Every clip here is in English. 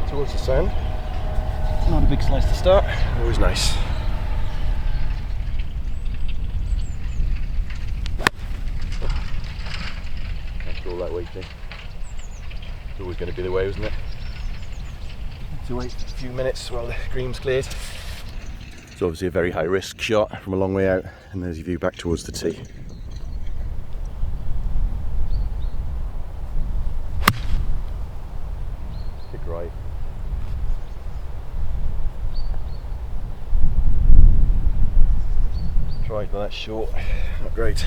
Towards the sand. Not a big slice to start, always nice. After all that waiting, it's always going to be the way, isn't it? To wait a few minutes while the green's cleared. It's obviously a very high risk shot from a long way out, and there's your view back towards the tee. Kick right. Tried, but that's short. Not great.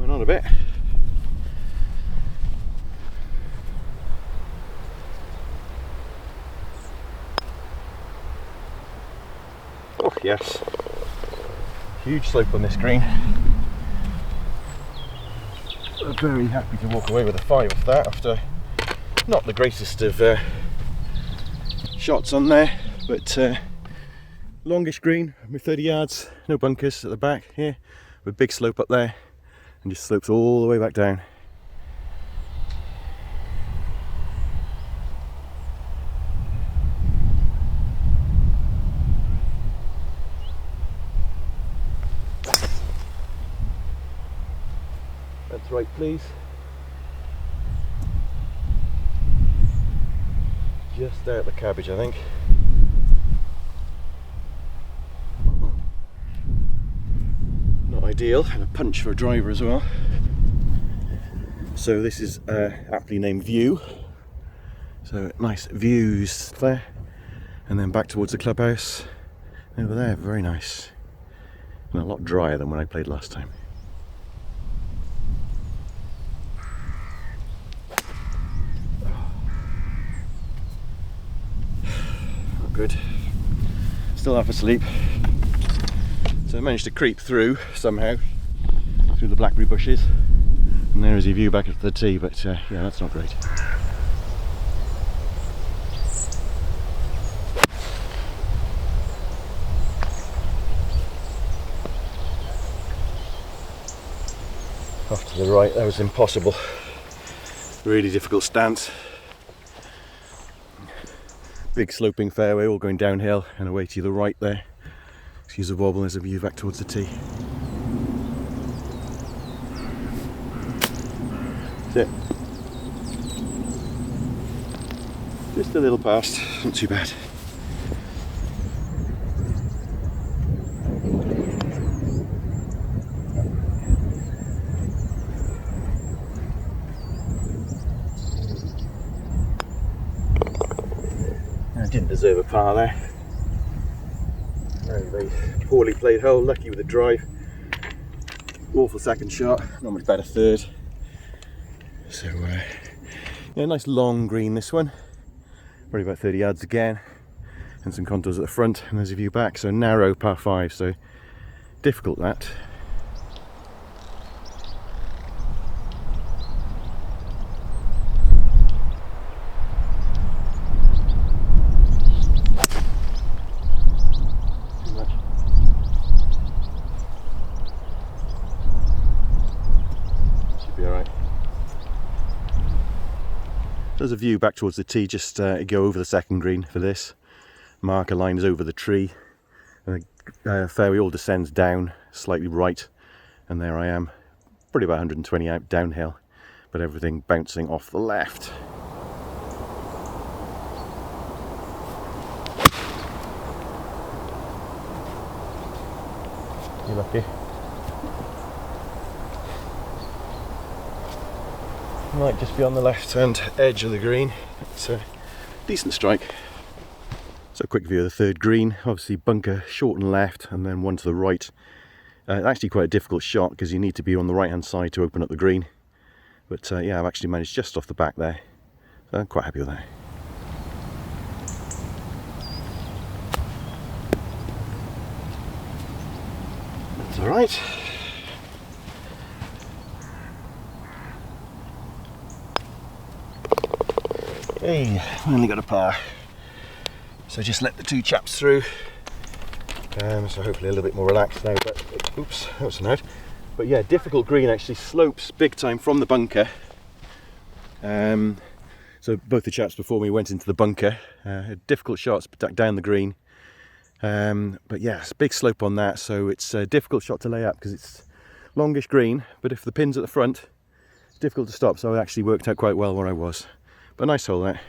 Went on a bit. Oh yes. Huge slope on this green. I'm very happy to walk away with a 5 off that after not the greatest of shots on there, but longish green with 30 yards, no bunkers at the back here, with big slope up there and just slopes all the way back down. That's right, please. Just out the cabbage, I think. Not ideal, and a punch for a driver as well. So this is aptly named View. So nice views there, and then back towards the clubhouse over there. Very nice, and a lot drier than when I played last time. Good. Still half asleep. So I managed to creep through somehow through the blackberry bushes, and there is your view back at the tee, but yeah, that's not great. Off to the right, that was impossible. Really difficult stance. Big sloping fairway, all going downhill, and away to the right there. Excuse the wobble, there's a view back towards the tee. That's it. Just a little past, not too bad. Didn't deserve a par there. Very, very poorly played hole, lucky with the drive. Awful second shot, not much better third. So yeah, nice long green this one. Probably about 30 yards again. And some contours at the front, and there's a view back. So narrow par 5, so difficult that. There's a view back towards the tee, just go over the second green for this. Marker line is over the tree, and the fairway all descends down slightly right, and there I am, probably about 120 out downhill, but everything bouncing off the left. You're lucky. Might just be on the left hand edge of the green. It's a decent strike. So quick view of the third green, obviously bunker short and left and then one to the right. Actually quite a difficult shot because you need to be on the right hand side to open up the green. But yeah, I've actually managed just off the back there. So I'm quite happy with that. That's alright. Hey, only got a par. So just let the two chaps through. So hopefully a little bit more relaxed now, but oops, that was an out. But yeah, difficult green, actually slopes big time from the bunker. So both the chaps before me went into the bunker. Difficult shots down the green. But yeah, it's a big slope on that, so it's a difficult shot to lay up because it's longish green, but if the pin's at the front, it's difficult to stop, so it actually worked out quite well where I was. But nice hole there.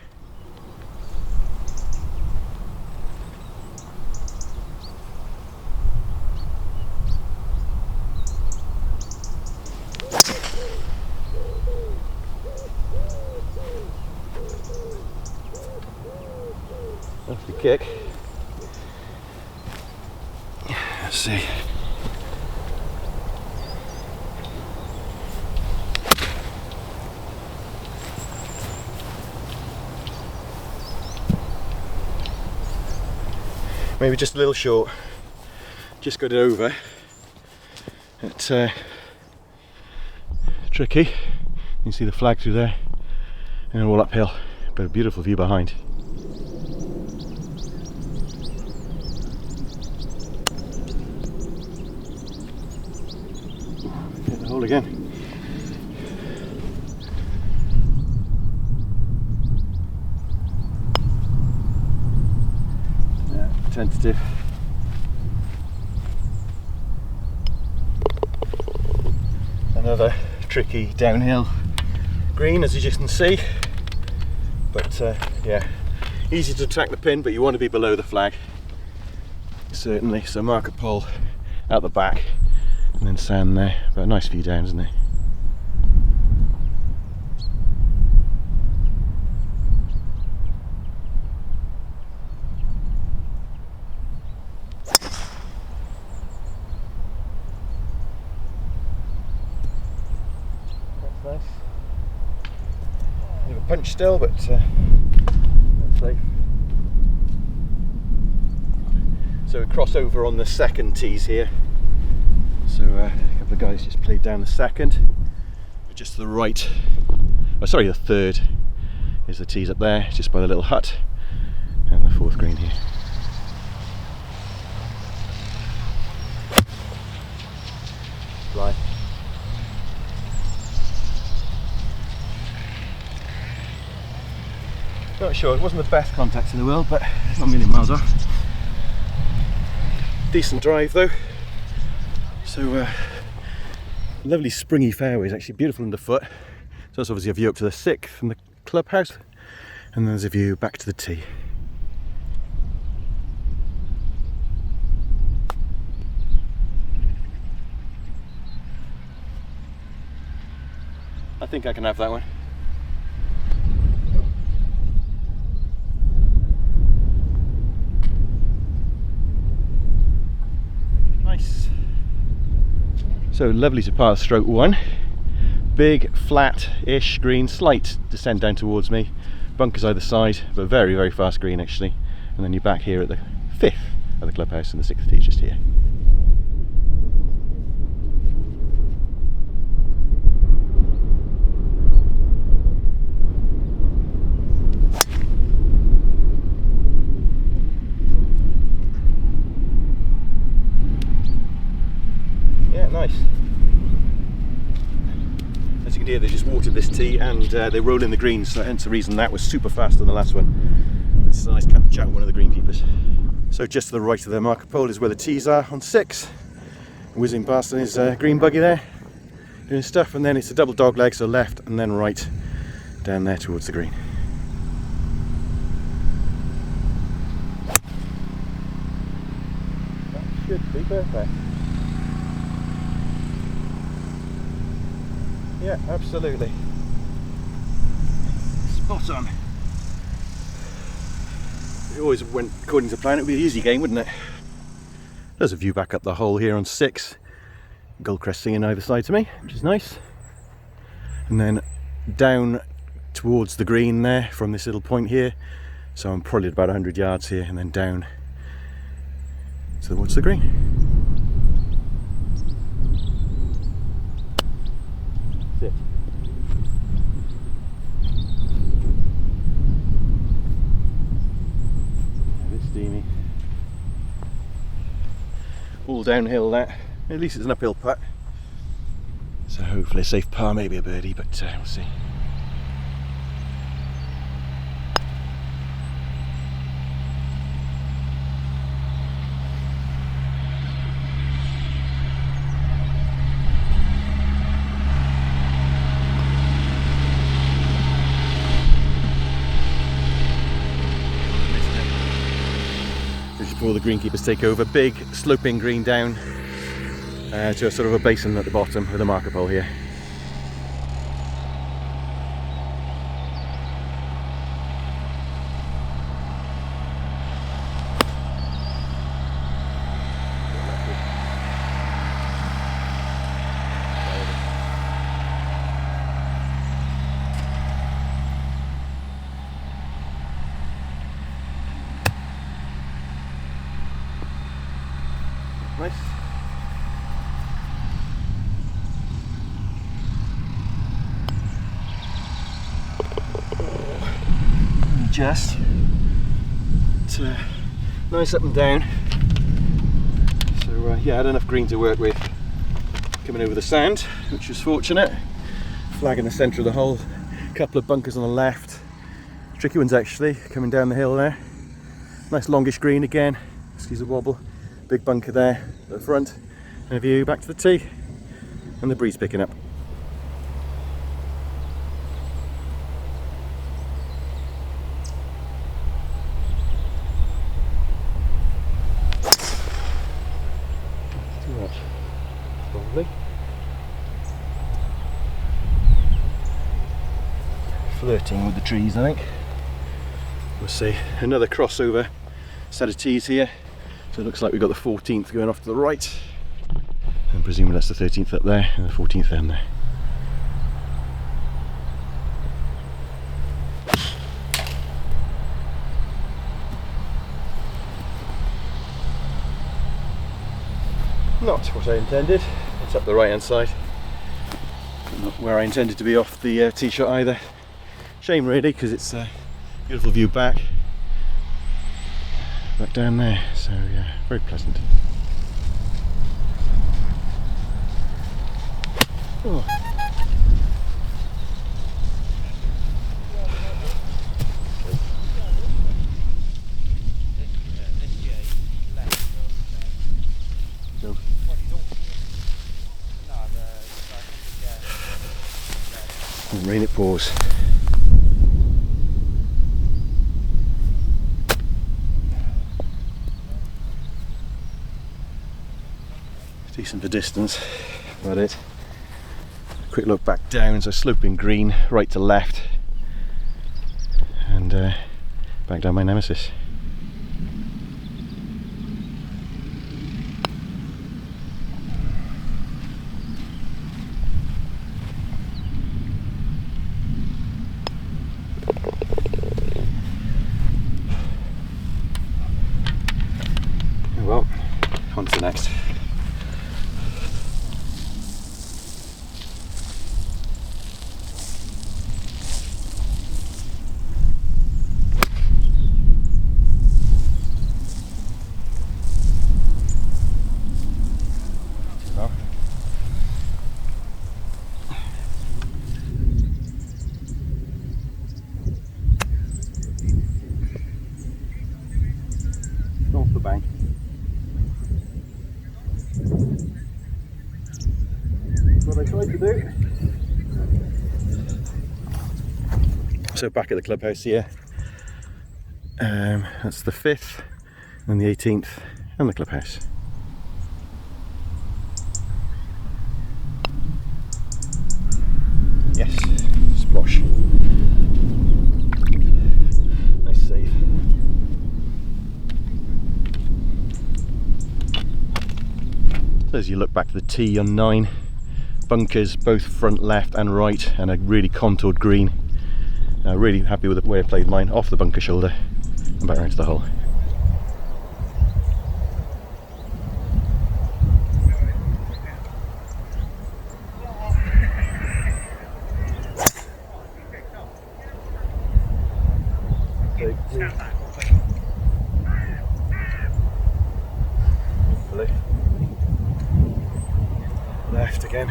That's the kick. Let's see. Maybe just a little short. Just got it over. It's tricky. You can see the flag through there, and all uphill. But a beautiful view behind. Hit the hole again. Tentative. Another tricky downhill green, as you can see, but yeah, easy to track the pin, but you want to be below the flag, certainly. So mark a pole out the back and then sand there, but a nice view down, isn't it? Nice. Bit of a punch still, but that's safe. So we cross over on the second tees here. So a couple of guys just played down the second. But just to the right, oh sorry, the third is the tees up there, just by the little hut, and the fourth green here. Right. Not sure, it wasn't the best contacts in the world, but it's not a million miles off. Decent drive though. So lovely springy fairways, actually beautiful underfoot. So that's obviously a view up to the 6th and the clubhouse, and then there's a view back to the tee. I think I can have that one. Nice. So lovely to pass stroke one. Big, flat-ish green, slight descent down towards me. Bunkers either side, but very, very fast green actually. And then you're back here at the 5th of the clubhouse, and the 6th tee just here. Nice. As you can hear, they just watered this tee and they roll in the greens, so hence the reason that was super fast on the last one. It's a nice chat with one of the greenkeepers. So just to the right of the marker pole is where the tees are on 6. Whizzing past on his green buggy there, doing stuff, and then it's a double dog leg, so left and then right down there towards the green. That should be perfect. Yeah, absolutely. Spot on. it always went according to plan, it would be an easy game, wouldn't it? There's a view back up the hole here on 6. Gullcrest singing either side to me, which is nice. And then down towards the green there from this little point here. So I'm probably at about 100 yards here, and then down towards the green. That's it. A bit steamy. All downhill that. At least it's an uphill putt. So hopefully a safe par, maybe a birdie, but we'll see. Just before the greenkeepers take over, big sloping green down to a sort of a basin at the bottom with a marker pole here. Nice. Just nice up and down. So yeah, I had enough green to work with coming over the sand, which was fortunate. Flag in the centre of the hole, a couple of bunkers on the left, tricky ones actually coming down the hill there. Nice longish green again, excuse the wobble. Big bunker there at the front, and a view back to the tee, and the breeze picking up. Too much, probably. Flirting with the trees, I think. We'll see. Another crossover set of tees here. So it looks like we've got the 14th going off to the right, and presumably that's the 13th up there and the 14th down there. Not what I intended. It's up the right hand side. Not where I intended to be off the tee shot either. Shame really, because it's a beautiful view back down there, so yeah, very pleasant. Oh. Rain it pours. Decent for distance, about it. Quick look back down, so sloping green, right to left, and back down my nemesis. Well, on to the next. Off the bank. What I tried to do. So back at the clubhouse here. That's the 5th, and the 18th, and the clubhouse. Yes, splosh. Nice save. So as you look back to the tee on 9, bunkers both front left and right, and a really contoured green. Really happy with the way I played mine, off the bunker shoulder and back around to the hole. Left again.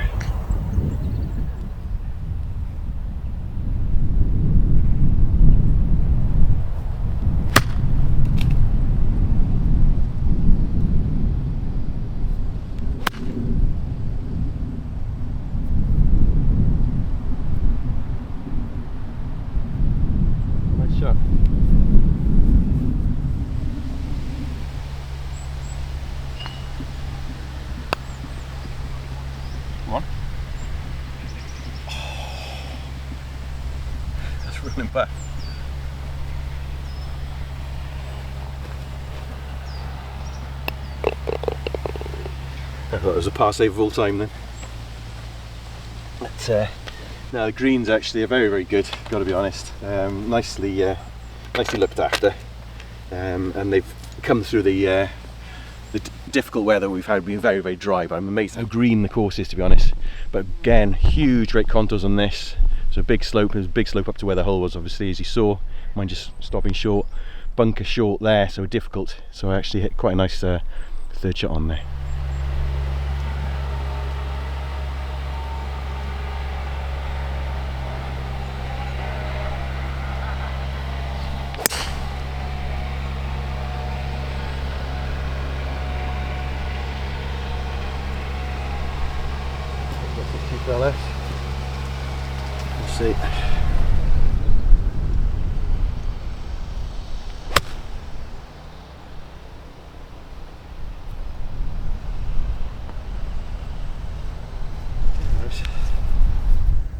Nice shot. Come on. Oh, that's running back. I thought it was a par save of all time then. But no, the greens actually are very, very good, got to be honest. Nicely looked after, and they've come through the difficult weather we've had, been very, very dry, but I'm amazed how green the course is, to be honest. But again, huge great contours on this. So big slope, there's a big slope up to where the hole was, obviously, as you saw. Mine just stopping short, bunker short there, so difficult. So I actually hit quite a nice third shot on there. Left. Let's see.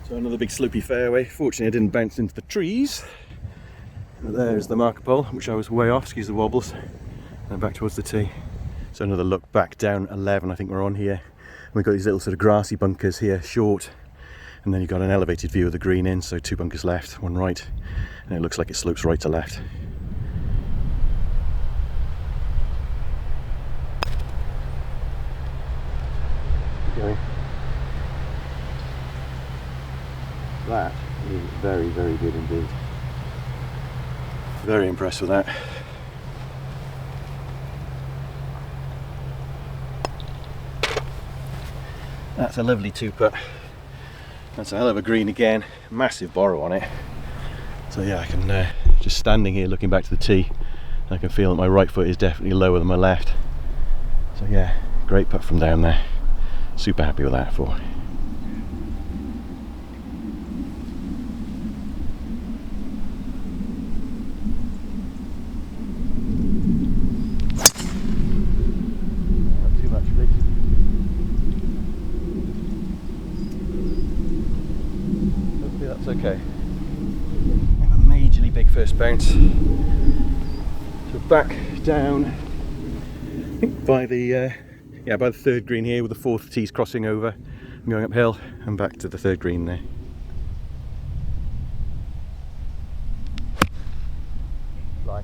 So another big slopey fairway. Fortunately I didn't bounce into the trees. But there's the marker pole, which I was way off, excuse the wobbles. And back towards the tee. So another look back down 11, I think we're on here. We've got these little sort of grassy bunkers here, short, and then you've got an elevated view of the green in, so 2 bunkers left, 1 right, and it looks like it slopes right to left. Keep going. That is very, very good indeed. Very impressed with that. That's a lovely 2-putt. That's a hell of a green again. Massive borrow on it. So yeah, I can just standing here looking back to the tee, I can feel that my right foot is definitely lower than my left. So yeah, great putt from down there. Super happy with that 4. Okay, and a majorly big first bounce. So back down, I think by the by the 3rd green here, with the 4th tees crossing over and going uphill, and back to the 3rd green there. Fly.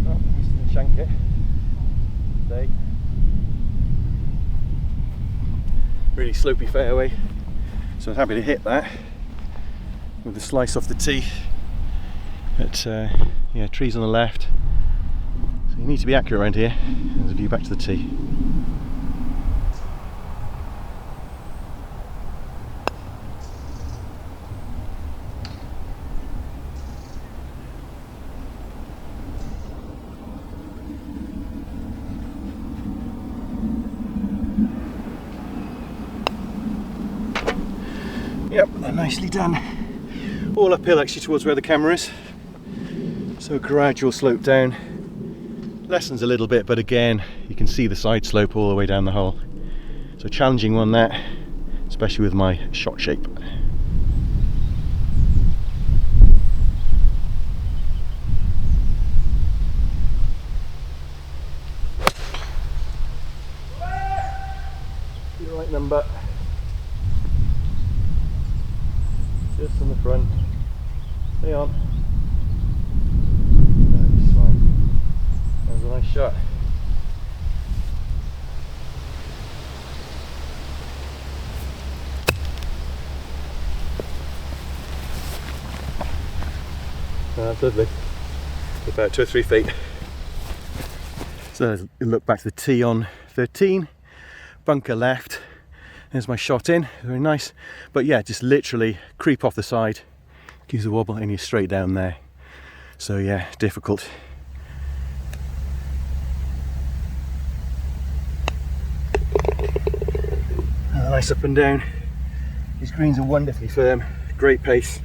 Oh, missed the shank it. Stay. Really slopey fairway, so I'm happy to hit that with the slice off the tee. But yeah, trees on the left, so you need to be accurate around here. There's a view back to the tee. Yep, nicely done. All uphill actually towards where the camera is. So gradual slope down. Lessens a little bit, but again, you can see the side slope all the way down the hole. So challenging one that, especially with my shot shape. Stay on. That's fine. That was a nice shot. That's lovely. About 2 or 3 feet. So let's look back to the tee on 13. Bunker left. There's my shot in. Very nice. But yeah, just literally creep off the side. Gives a wobble and you're straight down there. So yeah, difficult. Nice up and down. These greens are wonderfully firm. Great pace.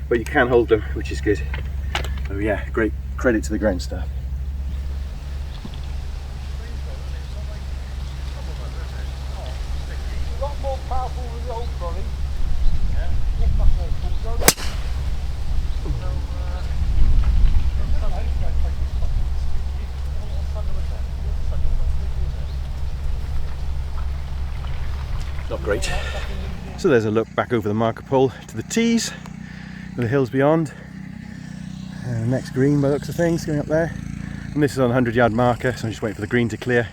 But you can hold them, which is good. So yeah, great credit to the ground staff. A lot more powerful than the old trolley. Not great. So there's a look back over the marker pole to the tees, with the hills beyond. Next green by the looks of things, going up there. And this is on a 100-yard marker, so I'm just waiting for the green to clear.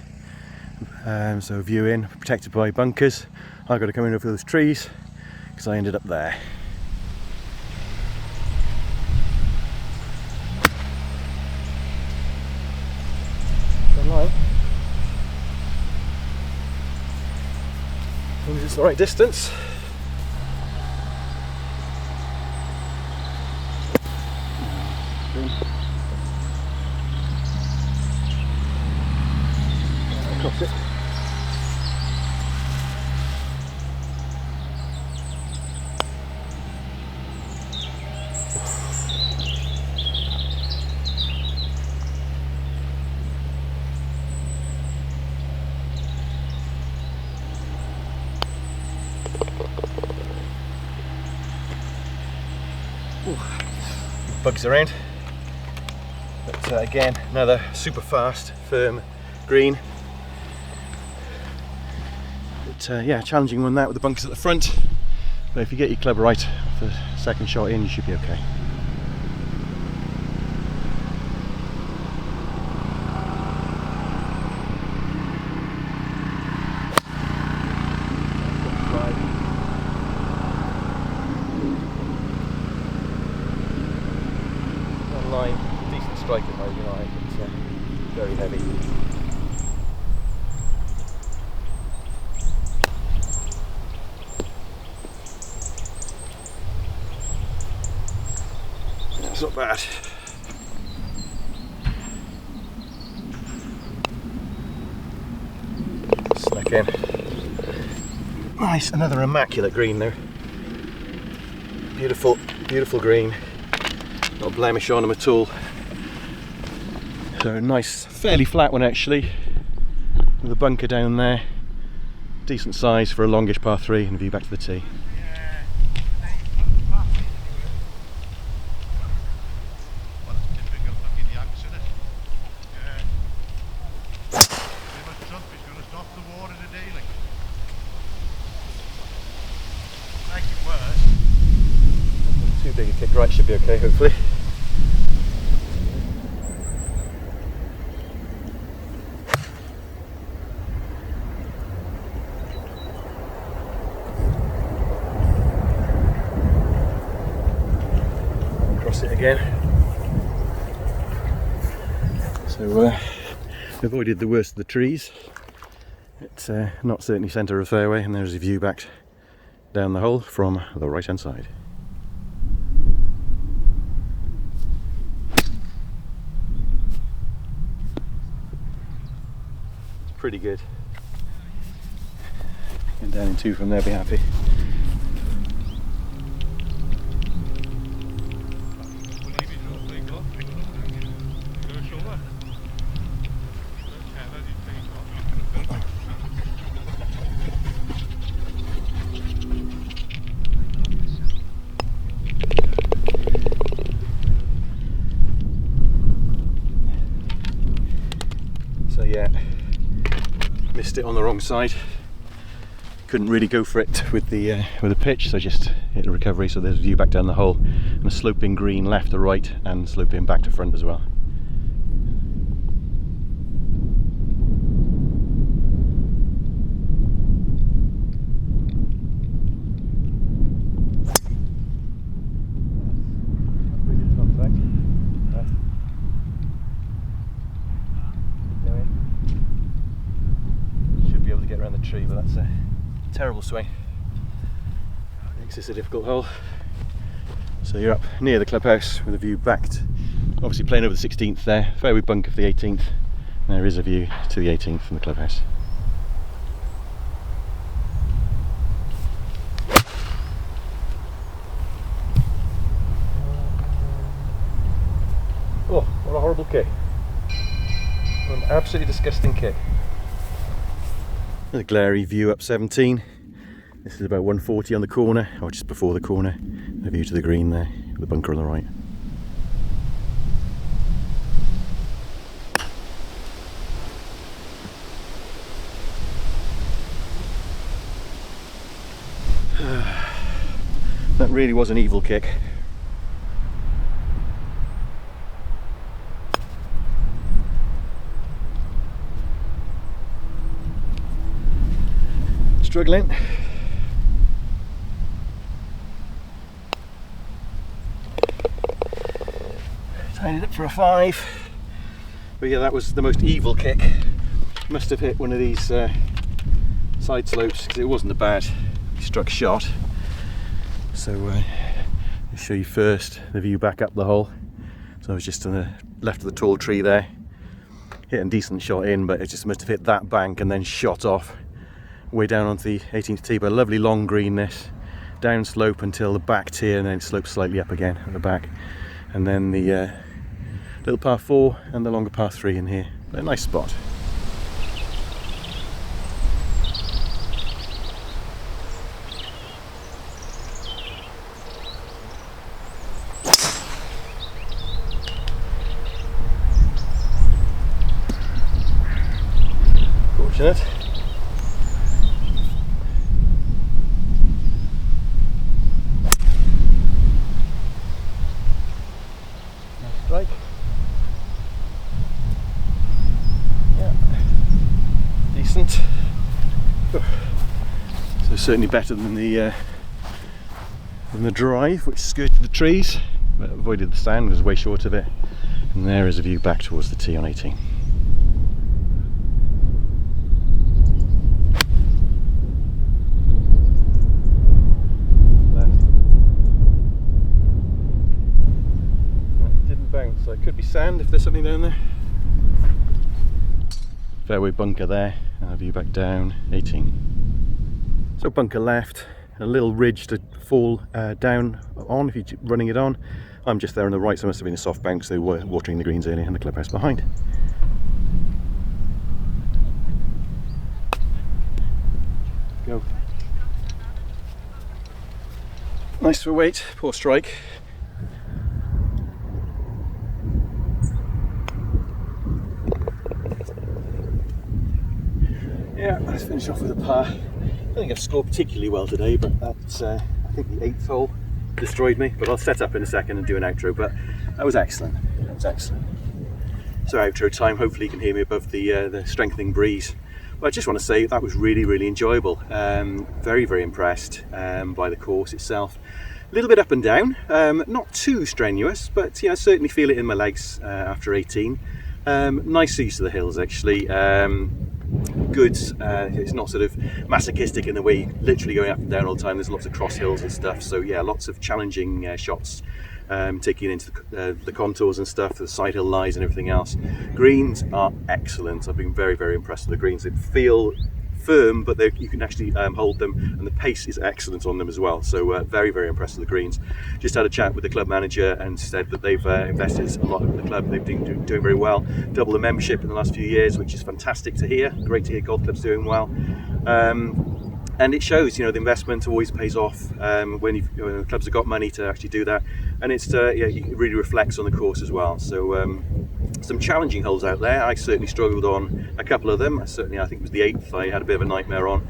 So view in, protected by bunkers. I've got to come in over those trees, because I ended up there. As long as it's the right distance. Across it. Bugs around, but again another super fast firm green, but yeah, challenging one that with the bunkers at the front, but if you get your club right for the second shot in, you should be okay. Line, decent strike at maybe line, but very heavy. That's not bad. Snuck in. Nice, another immaculate green there. Beautiful, beautiful green. Not a blemish on them at all. So a nice, fairly flat one actually, with a bunker down there. Decent size for a longish par 3 and view back to the tee. Too big a kick right, should be okay hopefully. Cross it again. So avoided the worst of the trees. It's not certainly centre of fairway, and there's a view back down the hole from the right hand side. Pretty good. And down in 2 from there, be happy. So yeah, missed it on the wrong side. couldn't really go for it with the pitch, so I just hit a recovery. So there's a view back down the hole, and a sloping green left to right and sloping back to front as well. Around the tree, but that's a terrible swing. Makes this a difficult hole. So you're up near the clubhouse with a view back to, obviously playing over the 16th there, fairway bunker for the 18th, and there is a view to the 18th from the clubhouse. Oh, what a horrible kick. What an absolutely disgusting kick. A glary view up 17. This is about 140 on the corner, or just before the corner. A view to the green there, with the bunker on the right. That really was an evil kick. Struggling. Tied it up for a 5. But yeah, that was the most evil kick. Must have hit one of these side slopes, because it wasn't a bad struck shot. So I'll show you first the view back up the hole. So I was just on the left of the tall tree there, hit a decent shot in, but it just must have hit that bank and then shot off way down onto the 18th tee. But a lovely long green, this down slope until the back tier, and then it slopes slightly up again at the back, and then the little par 4 and the longer par 3 in here. A nice spot. Fortunate. Strike. Yeah, decent. So certainly better than the drive, which skirted the trees, but avoided the sand, was way short of it. And there is a view back towards the tee on 18. So it could be sand if there's something down there. Fairway bunker there, and a view back down 18. So bunker left, a little ridge to fall down on if you're running it on. I'm just there on the right, so it must have been a soft bank, so they were watering the greens earlier, and the clubhouse behind. Go. Nice for weight, poor strike. Yeah, let's finish off with a par. I don't think I've scored particularly well today, but that's, I think the 8th hole destroyed me. But I'll set up in a second and do an outro, but that was excellent. That was excellent. So outro time, hopefully you can hear me above the strengthening breeze. Well, I just want to say that was really, really enjoyable. Very, very impressed by the course itself. A little bit up and down, not too strenuous, but yeah, I certainly feel it in my legs after 18. Nice use of the hills actually. Good, it's not sort of masochistic in the way you're literally going up and down all the time. There's lots of cross hills and stuff, so yeah, lots of challenging shots, taking into the contours and stuff, the side hill lies and everything else. Greens are excellent. I've been very, very impressed with the greens. They feel firm, but you can actually hold them, and the pace is excellent on them as well. So very, very impressed with the greens. Just had a chat with the club manager and said that they've invested a lot in the club. They've been doing very well, double the membership in the last few years, which is fantastic to hear. Great to hear golf clubs doing well. And it shows, you know, the investment always pays off when the clubs have got money to actually do that, and it's yeah, it really reflects on the course as well. So some challenging holes out there. I certainly struggled on a couple of them. I think it was the 8th I had a bit of a nightmare on,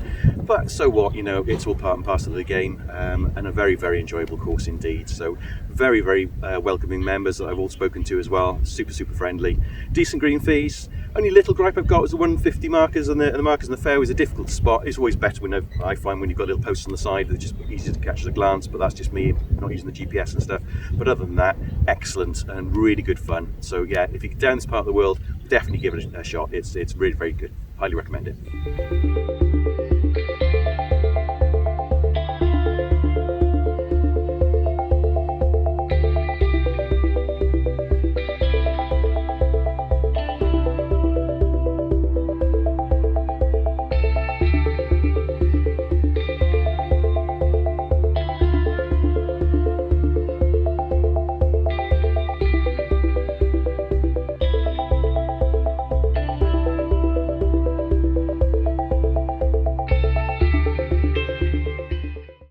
but so what, you know, it's all part and parcel of the game, and a very, very enjoyable course indeed. So very, very welcoming members that I've all spoken to as well, super, super friendly. Decent green fees. Only little gripe I've got is the 150 markers, and the markers in the fairway is a difficult spot. It's always better when I find when you've got little posts on the side, they're just easier to catch at a glance, but that's just me not using the GPS and stuff. But other than that, excellent and really good fun. So yeah, if you get down this part of the world, definitely give it a shot. It's really very good. Highly recommend it.